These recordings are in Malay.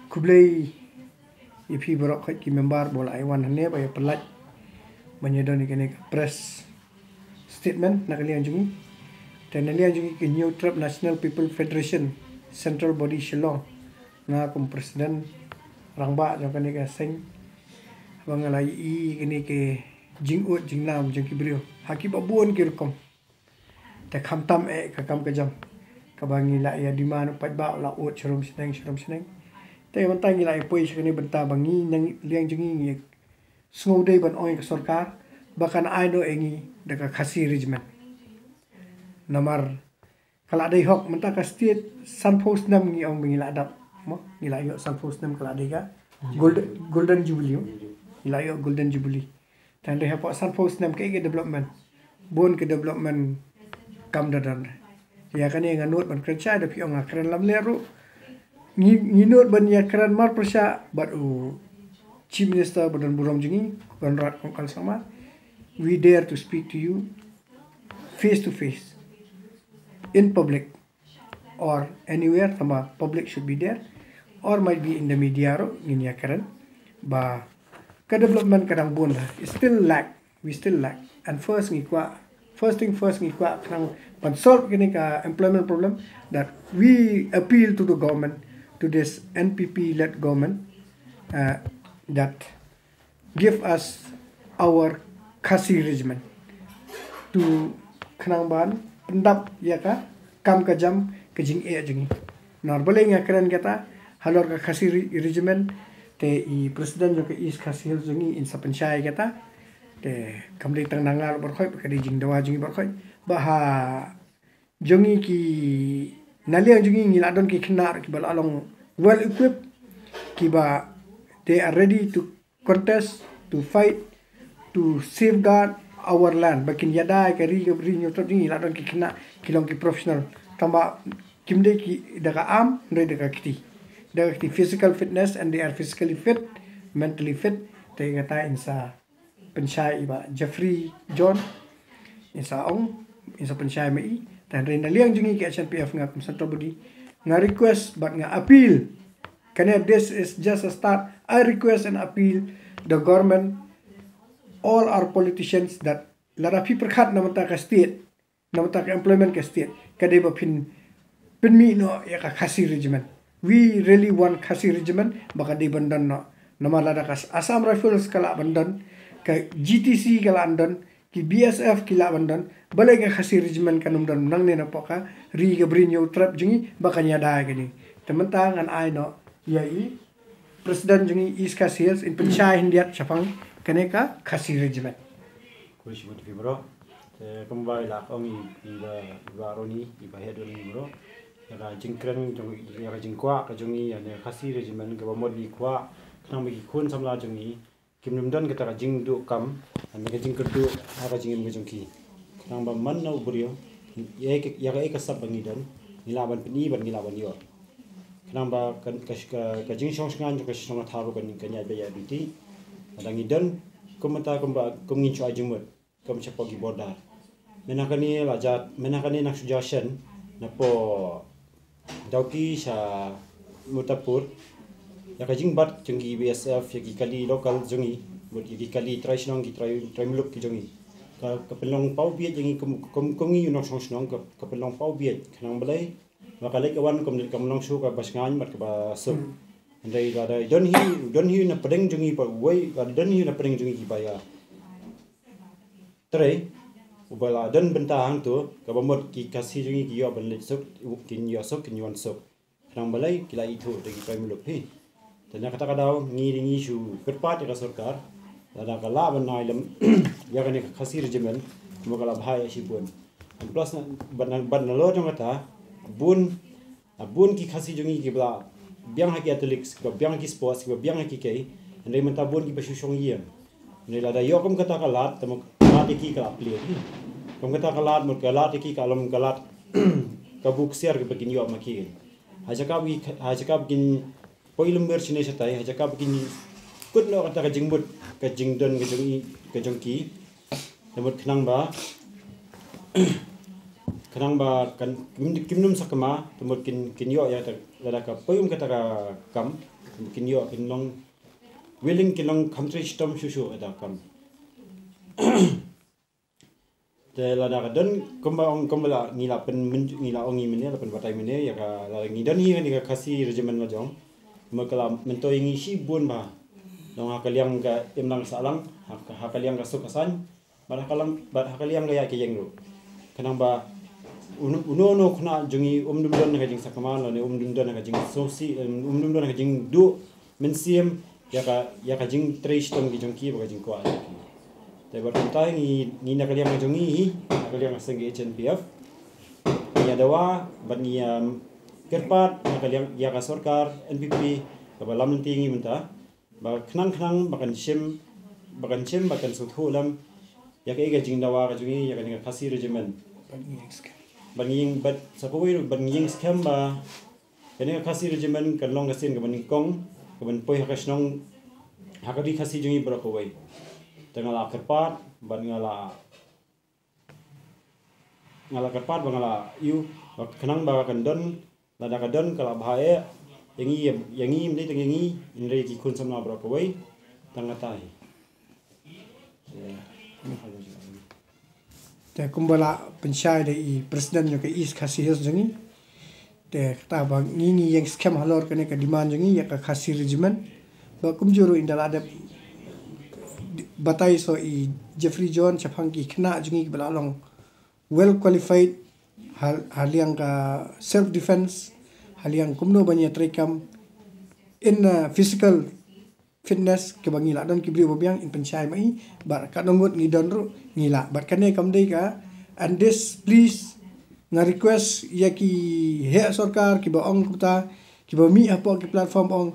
kublai ipi borok khoi ki member bola aiwan hane ba ya pelat menyedon ikene press statement nakalian jungi dan nalian jungi ke New Trap National People Federation Central Body Shillong na kum presiden rangba jong kane ka seng bangalai I kene ke jingut jingnam jong kibrio haki babun ki rukom ta khamtam ka kam ka jam ka bangi la ya di mana pat ba la ut cherum seneng te bantang gila poi sekene benta bangi nang liang jungi ngi sngodei ban oi ka sarkar bahkan aido engi deka khasi regiment namar kala dei hok menta ka state sunpost nam ngi ong bingi la dap mo ngila yo sunpost nam kala dei ka golden jubilee ngila yo golden jubilee tan dei hapo sunpost nam ke development bon ke development kam dadan ya kan yang nganut ban kerja da pi ong akran lam leru nginut ban ya kran mar persya bat chief minister badan burom jingi ban rat kongkal sama we dare to speak to you face to face in public or anywhere sama public should be there or might be in the media ro ngin ya kran ba ka development kadang bun we still lack and first thing first ngi kwa kang ban solve kini ka employment problem that we appeal to the government to this NPP led government that give us our khasi regiment to khnang ban pendap ya ka kam ka jam ke jing e jingi nor boleh ngakran kata halor ka khasi regiment te I presiden jo ke is khasi jingi in sa panchai kata te kamli tang nangal berkhoi ka di jing dawa jingi berkhoi bah jongi ki naliang jungi ngiladon ki khnar ki bal along well equipped ki ba they are ready to contest to fight to safeguard our land bakin yada ka ri nyo to jingi ladon ki khna kilong ki professional tamba kimde ki daga am ndai daga kiti physical fitness and they are physically fit mentally fit te ngata insa pensyai ba Jeffrey John insa ong insa pensyai mai dan renda liang jungi ke SNPF ngap Central Body nga request but nga appeal kana this is just a start. I request and appeal the government all our politicians that lara pi perkhat namata ka state namata ka employment ka state kadai ba pinmi no ya ka khasi regiment we really want khasi regiment baka di bandan no nama lara ka Assam Rifles kala bandan ka GTC kala andan ki BSF kila bandan balai ka khasi regiment kanum dan nang ne na poka ri ga brinyo trap jingi bakanya da gani temantang an ai no yai presiden jingi is khasi hills in penchai hindiat chapang kaneka khasi regiment ko shimut fi bro kembali la ongi iba roni iba hedoni bro ya jingkren jingi ya jingkwa ka jingi ya ne khasi regiment ga modi kwa nang bi kun samla jingi kimnum dan kita jing du kam an ga jing kerdu ha ga jing ngajung ki nang ba man na ubrio ya ka sab bangi dan nilaban pini ban nilaban yo nang ba ka jing shong shngan ka shong tharu ban kanya be ya duti adang idan komenta komba komngin chu ajing mut kom chapo gi border menakani lajat menakani nak suggestion na po dauki sa mutapur ya ka jing bat jenggi BSF ya ki kali lokal jengi bot ki kali trai snong ki trai muluk ki jengi ka pelong pau biet jengi komngi yunok song snong ka pelong pau biet khnang balai makale ka wan kom nong su ka basngan mat ka ba so andai da don hi na pedeng jengi pa wai ka don hi na pedeng jengi ki ba ya trai ubala don bentang tu ka bamot ki kasi jengi ki yo ban le sok kin yo sok kin yon sok khnang balai kila itu de ki trai muluk hi tanya kata kadau ngi shu kerpat ya sarkar ada kala banai lam ya kan khasi regiment mo kala bhai si bun plus ban lo jong kata bun ki khasi jongi ki bla biang ha ki athletics ko biang ki sports ko biang ha ki kai ndai menta bun ki basu shong yem ndai la da yo kom kata kalat tam kalat ki kala play kom kata kalat mo kalat ki kalam kalat ka buk share ki begin yo ma ki hajakab gin poilum ber sini satai haja ka begini kut lo kata ka jingbut ka jingdon ka jongki namut khnang ba kanang ba kan kimnum sakama tumur kin yo ya lada ka payum kata ka kam kin yo kin long willing kin long country stom shushu ada kam te lada ka don komba ngila pen ngila ongi mene la pen batai mene ya ka la ngi don hi ni ka kasi regimen ma jong makala mento ingi shi bun ba dong hakaliang ka imlang salang hakaliang ka sukasan bar hakaliang ga ya ke yengru kanang ba uno khna jungi dum don ka jing sakama lo ne dum don ka jing sosi dum don ka jing du mensiem ya ka jing trish tom ki jongki ba ka jing kwa te bar tai ni na kaliang ka jungi kaliang ka seng HNPF ya dawa ban ni kerpat na kaliang ya ka sarkar NPP ka ba lam tingi menta ba khnang bakan chem bakan suthu lam ya ka jing dawa ka jungi ya ka ni khasi regimen banging bat sapoi banging scam ba kene khasi regimen kan long gasin ka baning kong ka ban poi hakasnong hakari khasi jungi bro ko wai tengala kerpat ban ngala kerpat bangala yu kanang ba kan don lada ka don kala bae yangi mli tengi indre ki kun samna bro ko wai tangatai te kumbala pensyai de i presiden jo ke is khasi hes jengi te kata ba ngi yang scam halor kene ka demand jengi ya ka khasi regimen ba kumjuru indal ada batai so i Jeffrey John chapang ki khna jengi bala long well qualified haliang ka self defense haliang kumno banya trikam in physical fitness ke bangi la don ki bri bobiang in pensyai mai bar ka nongot ngi don ru ngila bar kane kam dei ka and this please nga request ya ki he sarkar ki ba ong kuta ki ba mi apo ki platform ong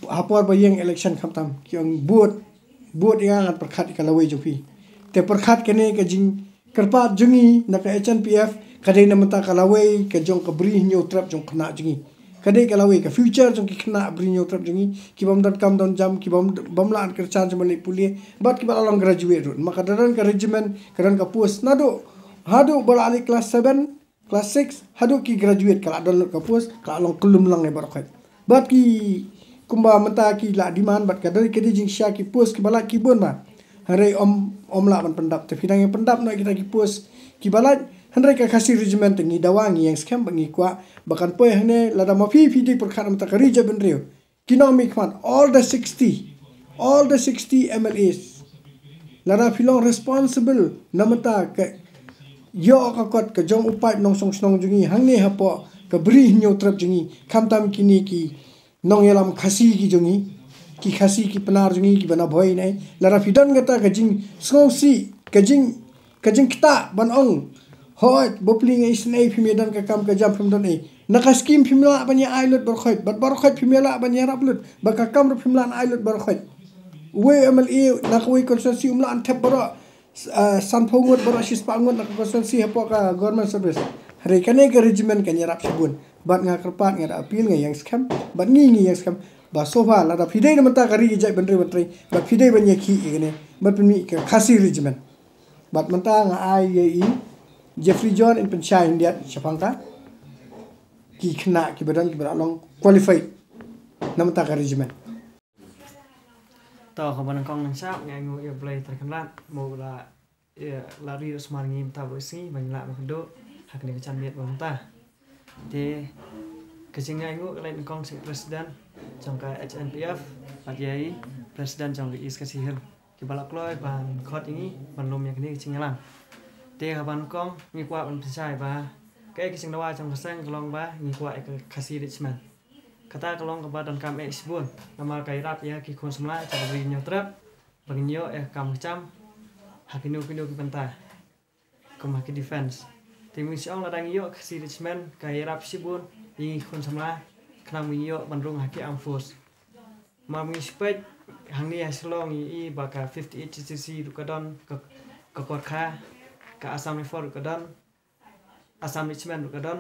apor ba yang election khamtam ki ong buat yang at perkhat ka lawai jopi te perkhat kane ka jing kerpat jungi na ka HNPF kadai na mata ka lawai ka jong ka bri nyo trap jong khna jungi kadai ka lawai ka future jong ki khna bri nyo trap jungi ki bam dot kam don jam ki bam la an kerchan jam le pulie bat ki ba long graduate rut maka daran ka regiment karan ka post nado hadu bala ali class 7 class 6 hadu ki graduate kala don ka post ka long kulum lang ne barokhat bat ki kumba mata ki la diman bat ka dari kedi jing sha ki post ki bala ki bon ba hare om la ban pendap te fidang pendap no kita ki post ki bala handai ka khasi regiment ngi dawangi yang scam bangi kwa bakan poe hane lada mafi di perkhat mata ka rija ben rio kinomik man all the 60 MLAs lada filong responsible namata ka yo ka kot ka jong upai nong song snong jungi hangne hapo ka bri nyo trap jungi khamtam kini ki nong yalam khasi ki jungi ki khasi ki panar jungi ki bana boy nai lara fidan gata ka jing sngosi ka jing kita ban ong hoi bopling ai snai phimedan ka kam ka jam phim don ai naka scheme phimla banya ailot barkhait bat barkhait phimela banya raplut baka kam ro phimlan ailot barkhait we MLA nak we constituency umla an thep baro san phongot baro sis pangot nak constituency hapo ka government service hare kane ka regiment ka nyarap sibun bat nga kerpat nga appeal nga yang scam bat ngi yang scam ba sofa la da fidei na mata ka ri jai bandre bandre bat fidei banya ki igene bat mi ka khasi regiment bat mata nga ai Jeffrey John in pensyai India Chapangka ki khna ki badan ki baralong qualified namta ka regiment to ko ban kong nang sap ngai ngu ya play terkenal mo la lari usman ngim ta bosi ban la ma do hak ni chan miet bang ta de ke sing ngai ngu lain kong si president trong ka HNPF at yai president trong is ka si hel ki balak loy ban khot ini ban lom yak ni sing lang te ban kong ngi kwa ban sai ba cái sing dawa trong sang kalong ba ngi kwa ka khasi richman kata kalong ka badan kam exbun nama kai rap ya ki kon semla cha bi nyo trap bang nyo kam cham hakinu ki panta kom hak defense te mi siong la dang yo khasi richman kai rap sibun ngi kon semla khnam mi yo ban rung haki am force ma mi spek hang ni aslong i ba ka 58 cc rukadon ka kot kha ka asam for rukadon asam richman rukadon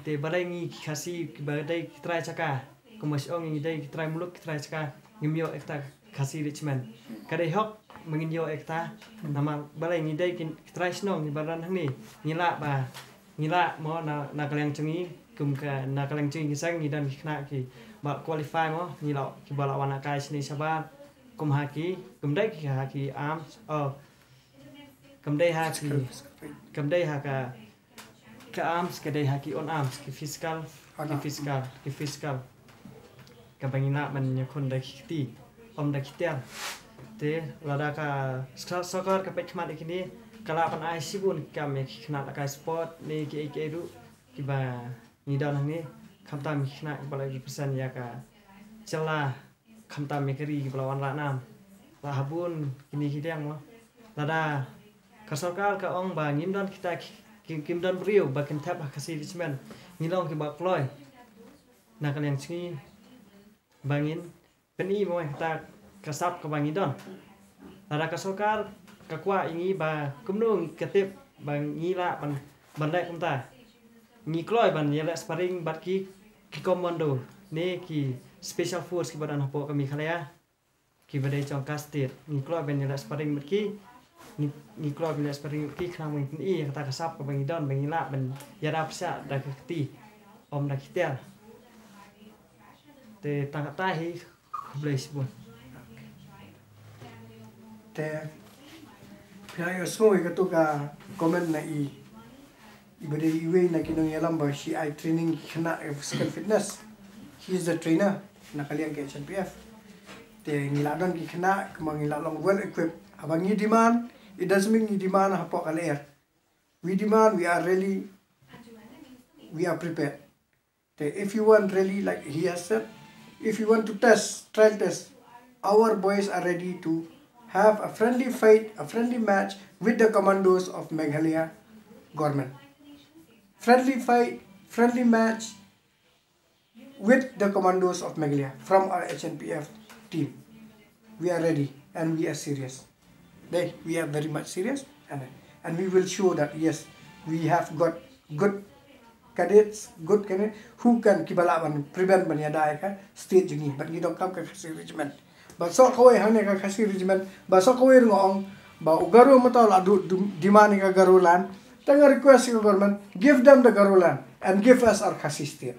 te badai ngi khasi badai trai chaka kumas ong ngi dai trai muluk trai chaka ngimyo ekta khasi richman kadai hok menginjo ekta nama balai ngidai try snong ni baran hang ni ngila mo na kaleng cungi kum ka na kaleng cungi sang ngidan kna ki ba qualify mo ngila ki bala wana kai sini sabar kum haki kum dai ki haki arms kum dai haki ka arms ke dai haki on arms ki physical ka bangina man nyakon dai kiti om dai kitian te lada ka soccer ka pek mat ikini kala pan ai sibun kam me khna ka sport ni ki ru ki ba ni dan ni khamta mi khna bala ki pesan ya ka cela khamta me keri ki bala wan la nam la habun kini hidang mo lada ka soccer ka ong ba ngim dan kita kim dan brio ba kin tap ka si richman ngilong ki ba kloi na kan yang chingi bangin peni mo ta kasap ka bangi don lada ka soccer kakwa ingi ba kumnung ketip bang ngila ban dai kumta ngi kloi ban yela sparring bat ki komando ne ki special force ki badan hapo kami khalaya ki badai chong kastir ngi kloi ban yela sparring bat ki ngi kloi ban yela sparring ki khang ming i kata kasap ka bangi don bangi la ban yara psa da kti om da kitel te tangata hi bless bon te Pihak semua itu ka komen na ibade iwe na kinong yalam ba si I training kena physical fitness. He is the trainer na kalian ke HNPF. Te ngiladon ki kena kemang ngilalong well equipped. Abang ni demand, it doesn't mean ni demand hapo kalier. We demand, we are prepared. Te if you want really like he has said, if you want to trial test, our boys are ready to have a friendly fight, a friendly match with the commandos of Meghalaya government. Friendly fight, friendly match with the commandos of Meghalaya from our HNPF team. We are ready and we are serious. We are very much serious and we will show that yes, we have got good cadets who can prevent banyada state jungi, but you don't come to regiment. Basok kawai hane ka kasi regiment basok kawai ngong ba ugaru mata la dimani ka garulan tanga request ka government give them the garulan and give us our kasi state.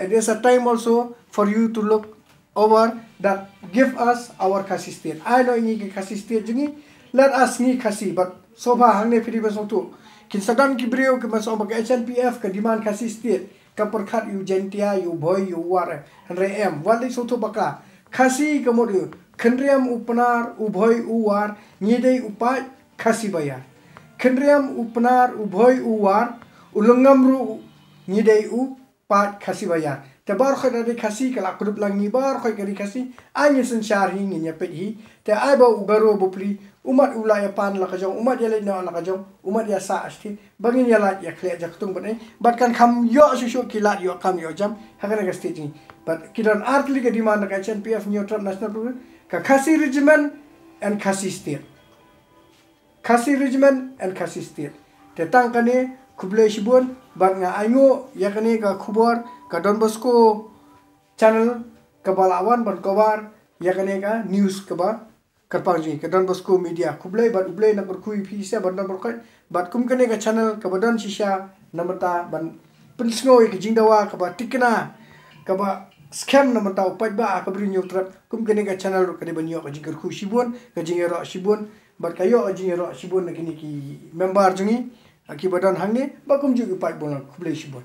And there's a time also for you to look over that give us our kasi state. I know ingi kasi state jungi let us ni kasi but so far hane pidi basok tu kinsadan ki brio ke masok ba HNPF ka demand kasi state ka perkhat yu jentia yu boy yu war and em wali so tu baka Khasi kemudian kendriam upnar ubhoy uwar nyidei upai khasi bayar. Kendriam upnar ubhoy uwar ulengamru nyidei upai khasi bayar. Tebar khoy dari khasi kala kudup lang nibar khoy kari khasi anya sensar hi nya pehi te ai ba ugaro bupli umat ulaya pan la kajong umat ya lena la kajong umat ya sa asti bangin ya la ya khle jaktung ban bat kan kham yo sushu kilat yo kam yo jam hakana ka stage but kidan artli ke demand ka HNPF neutral national program ka khasi regiment and khasi state te tang kane kuble shibun bat nga aingo ya kane ka khubor ka Don Bosco channel ka balawan ban kobar ya kane ka news ka ba Karpangji ke Don Bosco media kublai bat ublai na kurkui pisa ban na berkat bat kum kane ka channel ka badan shisha namata ban pensngoi ke jingdawa ka ba tikna ka ba scam namata upai ba ka bri neutral kum kane ka channel ka de banyo ka jingar khu shibun ka jingero shibun bat kayo jingero shibun na kini ki member jungi aki badan hangne ba kum ju upai bona kublai shibun